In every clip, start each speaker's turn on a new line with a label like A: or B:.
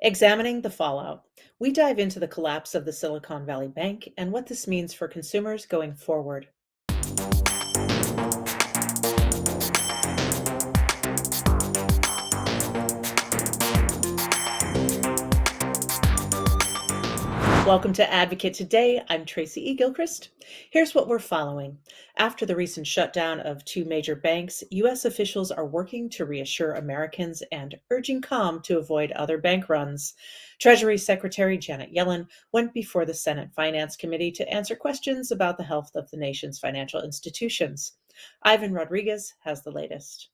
A: Examining the fallout, we dive into the collapse of the Silicon Valley Bank and what this means for consumers going forward. Welcome to Advocate Today. I'm Tracy E. Gilchrist. Here's what we're following. After the recent shutdown of two major banks, U.S. officials are working to reassure Americans and urging calm to avoid other bank runs. Treasury Secretary Janet Yellen went before the Senate Finance Committee to answer questions about the health of the nation's financial institutions. Ivan Rodriguez has the latest.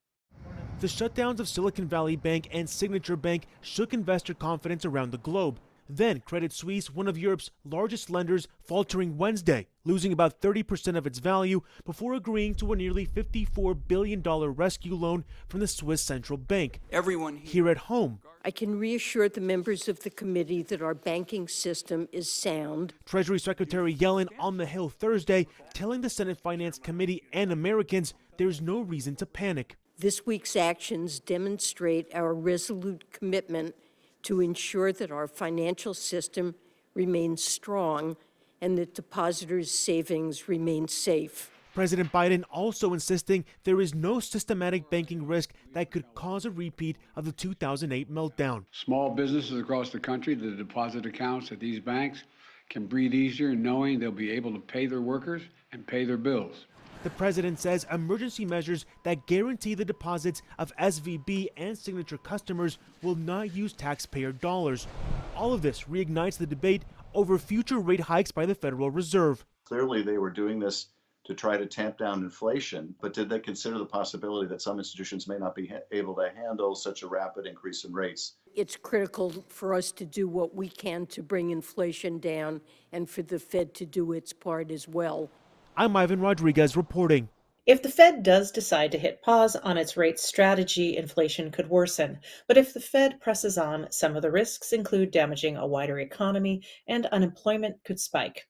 B: The shutdowns of Silicon Valley Bank and Signature Bank shook investor confidence around the globe. Then Credit Suisse, one of Europe's largest lenders, faltering Wednesday, losing about 30% of its value before agreeing to a nearly $54 billion rescue loan from the Swiss Central Bank.
C: Everyone
B: here at home,
D: I can reassure the members of the committee that our banking system is sound.
B: Treasury Secretary Yellen on the Hill Thursday, telling the Senate Finance Committee and Americans there's no reason to panic.
D: This week's actions demonstrate our resolute commitment to ensure that our financial system remains strong and that depositors' savings remain safe.
B: President Biden also insisting there is no systematic banking risk that could cause a repeat of the 2008 meltdown.
E: Small businesses across the country, the deposit accounts at these banks can breathe easier knowing they'll be able to pay their workers and pay their bills.
B: The president says emergency measures that guarantee the deposits of SVB and Signature customers will not use taxpayer dollars. All of this reignites the debate over future rate hikes by the Federal Reserve.
F: Clearly, they were doing this to try to tamp down inflation, but did they consider the possibility that some institutions may not be able to handle such a rapid increase in rates?
D: It's critical for us to do what we can to bring inflation down and for the Fed to do its part as well.
B: I'm Ivan Rodriguez reporting.
A: If the Fed does decide to hit pause on its rate strategy, inflation could worsen. But if the Fed presses on, some of the risks include damaging a wider economy and unemployment could spike.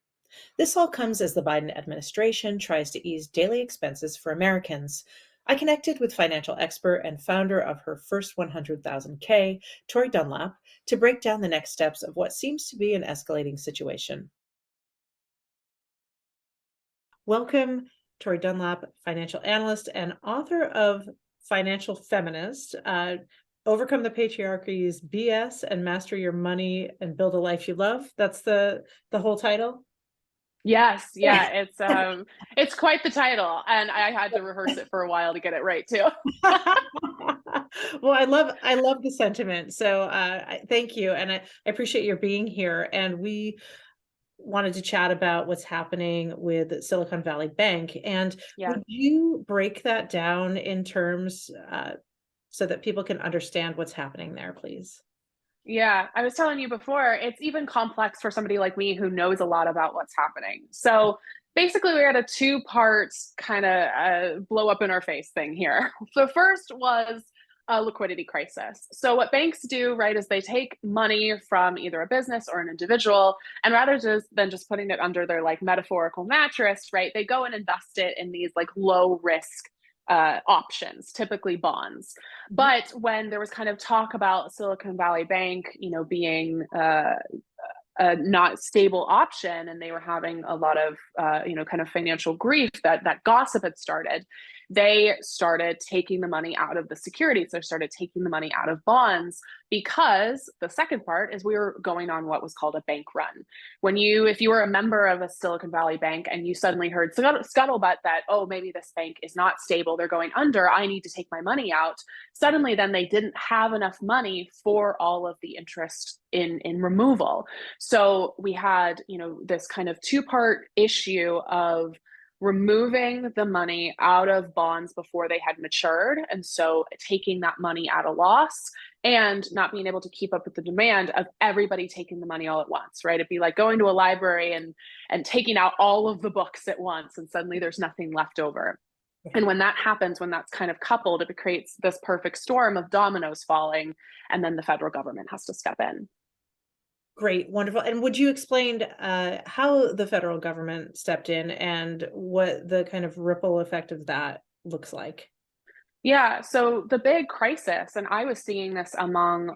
A: This all comes as the Biden administration tries to ease daily expenses for Americans. I connected with financial expert and founder of her first 100,000K, Tori Dunlap, to break down the next steps of what seems to be an escalating situation. Welcome, Tori Dunlap, financial analyst and author of Financial Feminist, Overcome the Patriarchy's BS and Master Your Money and Build a Life You Love. That's the whole title?
G: Yes, yeah, it's quite the title, and I had to rehearse it for a while to get it right too.
A: Well, I love the sentiment. So thank you, and I appreciate your being here. And we wanted to chat about what's happening with Silicon Valley Bank. And would you break that down in terms so that people can understand what's happening there, please?
G: Yeah, I was telling you before, it's even complex for somebody like me who knows a lot about what's happening. So basically, we had a two-part kind of blow up in our face thing here. The first was a liquidity crisis. So what banks do, right, is they take money from either a business or an individual, and rather than just putting it under their like metaphorical mattress, right, they go and invest it in these like low risk options, typically bonds. But when there was kind of talk about Silicon Valley Bank, being a not stable option, and they were having a lot of, kind of financial grief that gossip had started, they started taking the money out of the securities. They started taking the money out of bonds because the second part is we were going on what was called a bank run. If you were a member of a Silicon Valley bank and you suddenly heard scuttlebutt that, oh, maybe this bank is not stable, they're going under, I need to take my money out. Suddenly then they didn't have enough money for all of the interest in removal. So we had, this kind of two-part issue of removing the money out of bonds before they had matured, and so taking that money at a loss, and not being able to keep up with the demand of everybody taking the money all at once, right? It'd be like going to a library and taking out all of the books at once, and suddenly there's nothing left over. And when that happens, when that's kind of coupled, it creates this perfect storm of dominoes falling, and then the federal government has to step in.
A: Great, wonderful. And would you explain how the federal government stepped in and what the kind of ripple effect of that looks like?
G: Yeah, so the big crisis, and I was seeing this among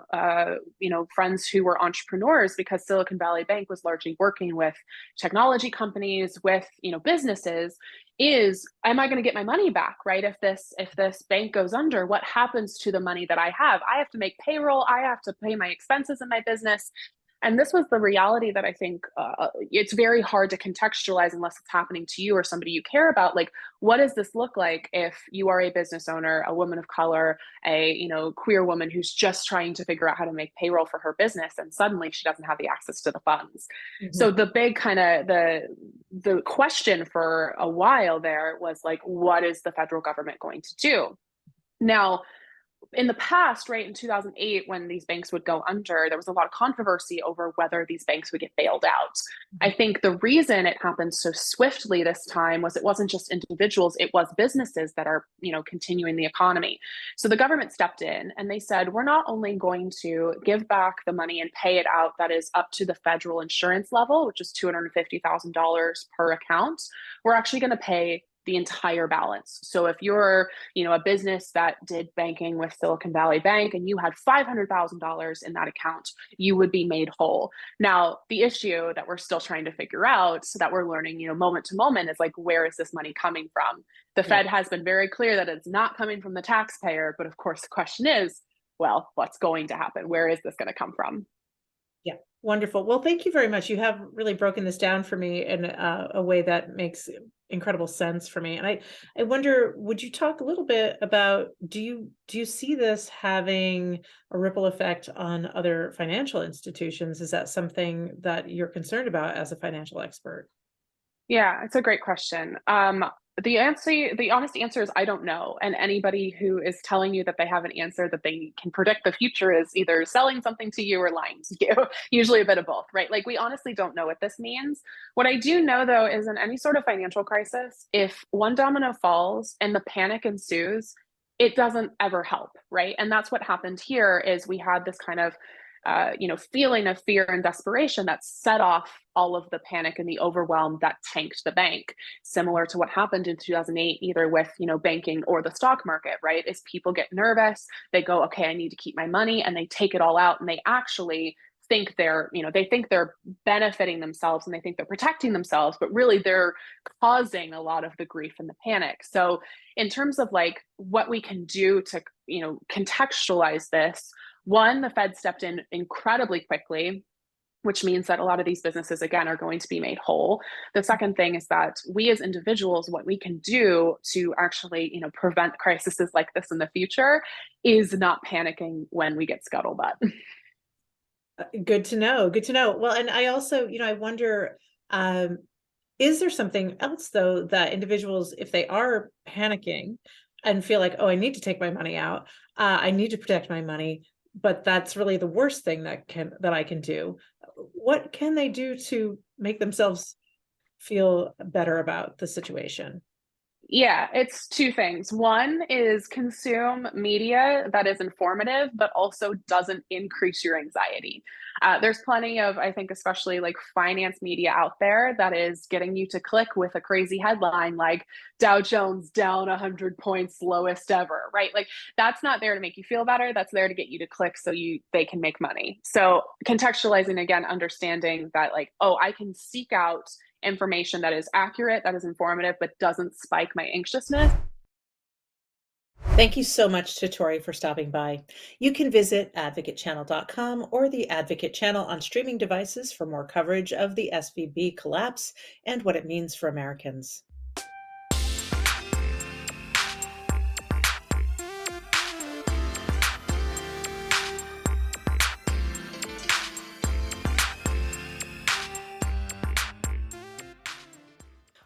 G: friends who were entrepreneurs because Silicon Valley Bank was largely working with technology companies, with businesses, is am I going to get my money back, right? If this bank goes under, what happens to the money that I have? I have to make payroll, I have to pay my expenses in my business. And this was the reality that I think it's very hard to contextualize unless it's happening to you or somebody you care about. Like, what does this look like if you are a business owner, a woman of color, a queer woman who's just trying to figure out how to make payroll for her business, and suddenly she doesn't have the access to the funds?
A: Mhm.
G: So the big kind of the question for a while there was like, what is the federal government going to do? Now, in the past, right, in 2008, when these banks would go under, there was a lot of controversy over whether these banks would get bailed out. I think the reason it happened so swiftly this time was it wasn't just individuals, it was businesses that are, continuing the economy. So the government stepped in and they said, we're not only going to give back the money and pay it out that is up to the federal insurance level, which is $250,000 per account, we're actually going to pay the entire balance. So if you're a business that did banking with Silicon Valley Bank and you had $500,000 in that account, you would be made whole. Now, the issue that we're still trying to figure out, so that we're learning, moment to moment, is like, where is this money coming from? The
A: Yeah.
G: Fed has been very clear that it's not coming from the taxpayer, but of course, the question is, well, what's going to happen? Where is this going to come from?
A: Yeah, wonderful. Well, thank you very much. You have really broken this down for me in a way that makes incredible sense for me. And I wonder, would you talk a little bit about do you see this having a ripple effect on other financial institutions? Is that something that you're concerned about as a financial expert?
G: Yeah, it's a great question. The honest answer is I don't know. And anybody who is telling you that they have an answer that they can predict the future is either selling something to you or lying to you. Usually a bit of both, right? Like, we honestly don't know what this means. What I do know though is in any sort of financial crisis, if one domino falls and the panic ensues, it doesn't ever help, right? And that's what happened here. Is we had this kind of feeling of fear and desperation that set off all of the panic and the overwhelm that tanked the bank, similar to what happened in 2008, either with, banking or the stock market, right? Is people get nervous, they go, okay, I need to keep my money, and they take it all out, and they actually think they're benefiting themselves and they think they're protecting themselves, but really they're causing a lot of the grief and the panic. So in terms of like what we can do to, contextualize this, one, the Fed stepped in incredibly quickly, which means that a lot of these businesses, again, are going to be made whole. The second thing is that we as individuals, what we can do to actually, prevent crises like this in the future is not panicking when we get scuttlebutt.
A: Good to know. Good to know. Well, and I also, I wonder, um, is there something else though that individuals, if they are panicking and feel like, oh, I need to take my money out, I need to protect my money, but that's really the worst thing that I can do. What can they do to make themselves feel better about the situation?
G: Yeah, it's two things. One is consume media that is informative, but also doesn't increase your anxiety. There's plenty of, I think, especially like finance media out there that is getting you to click with a crazy headline like Dow Jones down 100 points, lowest ever, right? Like, that's not there to make you feel better. That's there to get you to click so they can make money. So contextualizing, again, understanding that like, oh, I can seek out information that is accurate, that is informative, but doesn't spike my anxiousness.
A: Thank you so much to Tori for stopping by. You can visit advocatechannel.com or the Advocate Channel on streaming devices for more coverage of the SVB collapse and what it means for Americans.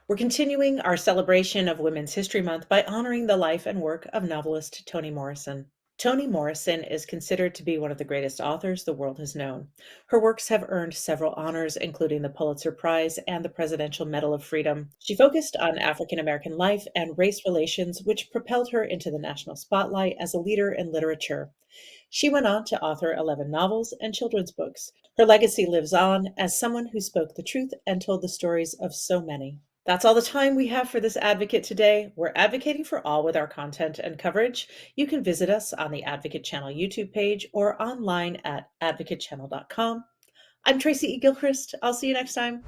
A: We're continuing our celebration of Women's History Month by honoring the life and work of novelist Toni Morrison. Toni Morrison is considered to be one of the greatest authors the world has known. Her works have earned several honors, including the Pulitzer Prize and the Presidential Medal of Freedom. She focused on African American life and race relations, which propelled her into the national spotlight as a leader in literature. She went on to author 11 novels and children's books. Her legacy lives on as someone who spoke the truth and told the stories of so many. That's all the time we have for this Advocate today. We're advocating for all with our content and coverage. You can visit us on the Advocate Channel YouTube page or online at advocatechannel.com. I'm Tracy E. Gilchrist. I'll see you next time.